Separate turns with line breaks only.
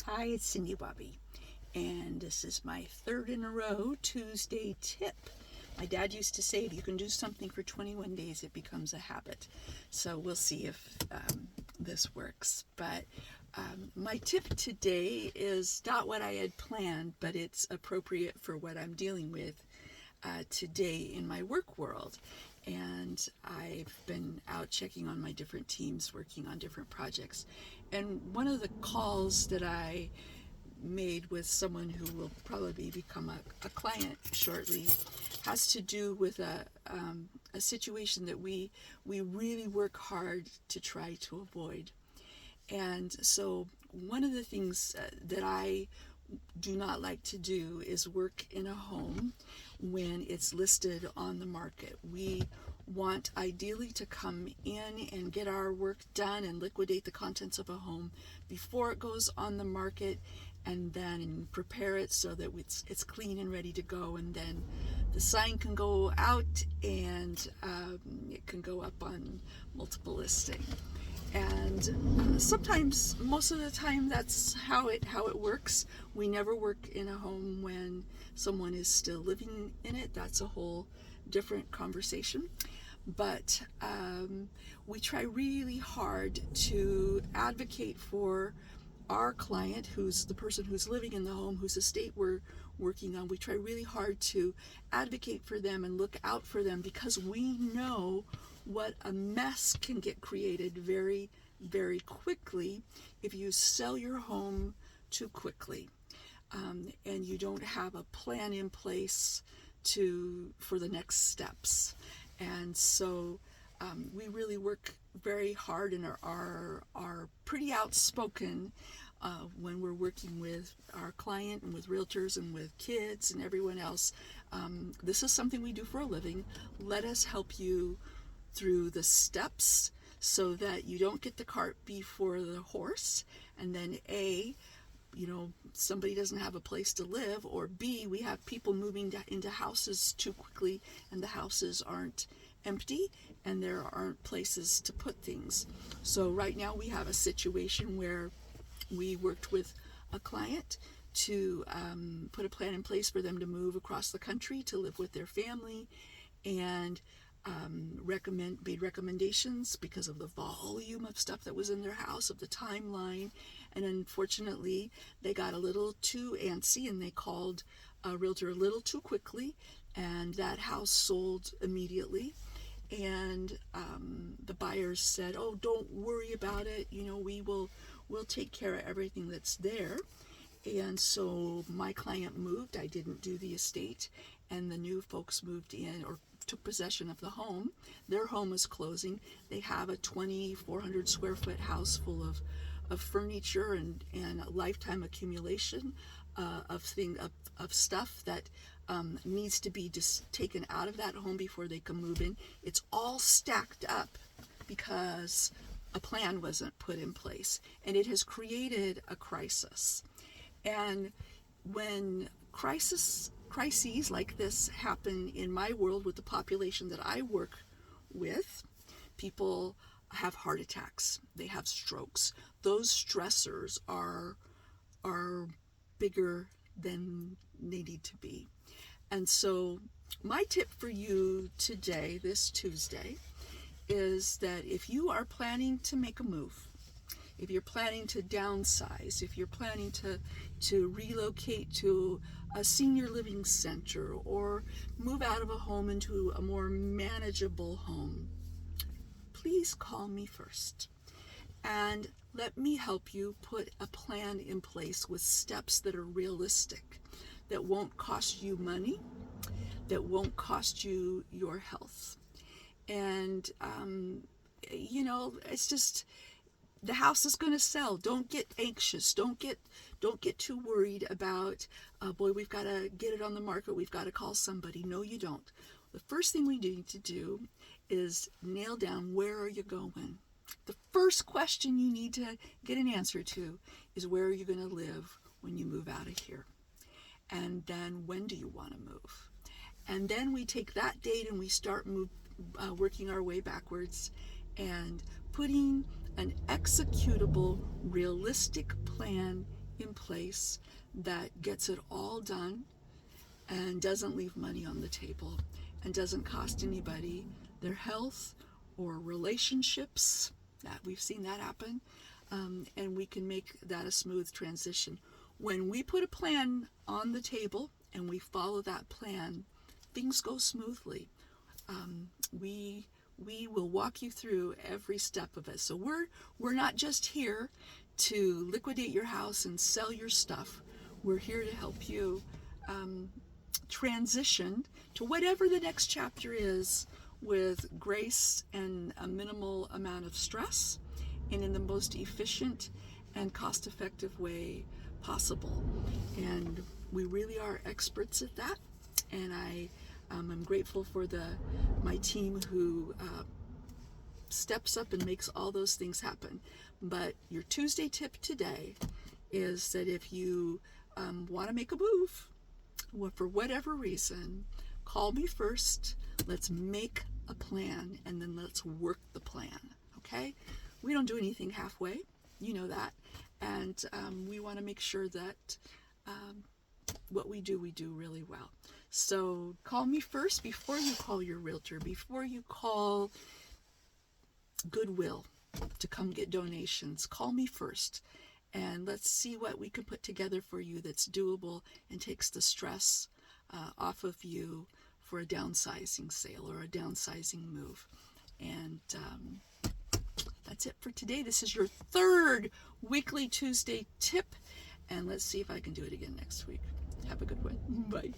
Hi, it's Cindy Bobby, and this is my third in a row Tuesday tip. My dad used to say if you can do something for 21 days, it becomes a habit. So we'll see if this works. But my tip today is not what I had planned, but it's appropriate for what I'm dealing with today in my work world. And I've been out checking on my different teams, working on different projects. And one of the calls that I made with someone who will probably become a client shortly has to do with a situation that we really work hard to try to avoid. And so one of the things that I do not like to do is work in a home when it's listed on the market. We want ideally to come in and get our work done and liquidate the contents of a home before it goes on the market, and then prepare it so that it's clean and ready to go, and then the sign can go out and it can go up on multiple listings. And sometimes, most of the time, that's how it works. We never work in a home when someone is still living in it. That's a whole different conversation. But we try really hard to advocate for our client, who's the person who's living in the home, whose estate we're working on. We try really hard to advocate for them and look out for them, because we know what a mess can get created very, very quickly if you sell your home too quickly, and you don't have a plan in place for the next steps. And so we really work very hard and are pretty outspoken when we're working with our client and with realtors and with kids and everyone else. This is something we do for a living. Let us help you through the steps so that you don't get the cart before the horse, and then somebody doesn't have a place to live, or B, we have people moving into houses too quickly and the houses aren't empty and there aren't places to put things. So right now we have a situation where we worked with a client to put a plan in place for them to move across the country to live with their family, and made recommendations because of the volume of stuff that was in their house, of the timeline. And unfortunately, they got a little too antsy and they called a realtor a little too quickly, and that house sold immediately. And the buyers said, "Oh, don't worry about it. We'll take care of everything that's there." And so my client moved. I didn't do the estate, and the new folks moved in or took possession of the home. Their home is closing. They have a 2,400 square foot house full of furniture and a lifetime accumulation of stuff that needs to be just taken out of that home before they can move in. It's all stacked up because a plan wasn't put in place, and it has created a crisis. And when crises like this happen in my world with the population that I work with, people have heart attacks, they have strokes. Those stressors are bigger than they need to be. And so my tip for you today, this Tuesday, is that if you are planning to make a move, if you're planning to downsize, if you're planning to relocate to a senior living center or move out of a home into a more manageable home, please call me first and let me help you put a plan in place with steps that are realistic, that won't cost you money, that won't cost you your health. And it's just, the house is going to sell. Don't get anxious. Don't get too worried about, boy, we've got to get it on the market. We've got to call somebody. No, you don't. The first thing we need to do is nail down, where are you going? The first question you need to get an answer to is, where are you going to live when you move out of here? And then, when do you want to move? And then we take that date and we start working our way backwards and putting an executable, realistic plan in place that gets it all done and doesn't leave money on the table and doesn't cost anybody their health or relationships. That we've seen that happen, and we can make that a smooth transition. When we put a plan on the table and we follow that plan, things go smoothly. We will walk you through every step of it. So we're not just here to liquidate your house and sell your stuff. We're here to help you transition to whatever the next chapter is with grace and a minimal amount of stress and in the most efficient and cost-effective way possible. And we really are experts at that. And I'm grateful for my team who steps up and makes all those things happen. But your Tuesday tip today is that if you want to make a move, for whatever reason, call me first. Let's make a plan, and then let's work the plan, okay? We don't do anything halfway, you know that, and we want to make sure that what we do really well. So call me first before you call your realtor, before you call Goodwill to come get donations. Call me first, and let's see what we can put together for you that's doable and takes the stress off of you for a downsizing sale or a downsizing move. And that's it for today. This is your third weekly Tuesday tip, and let's see if I can do it again next week. Have a good one. Bye.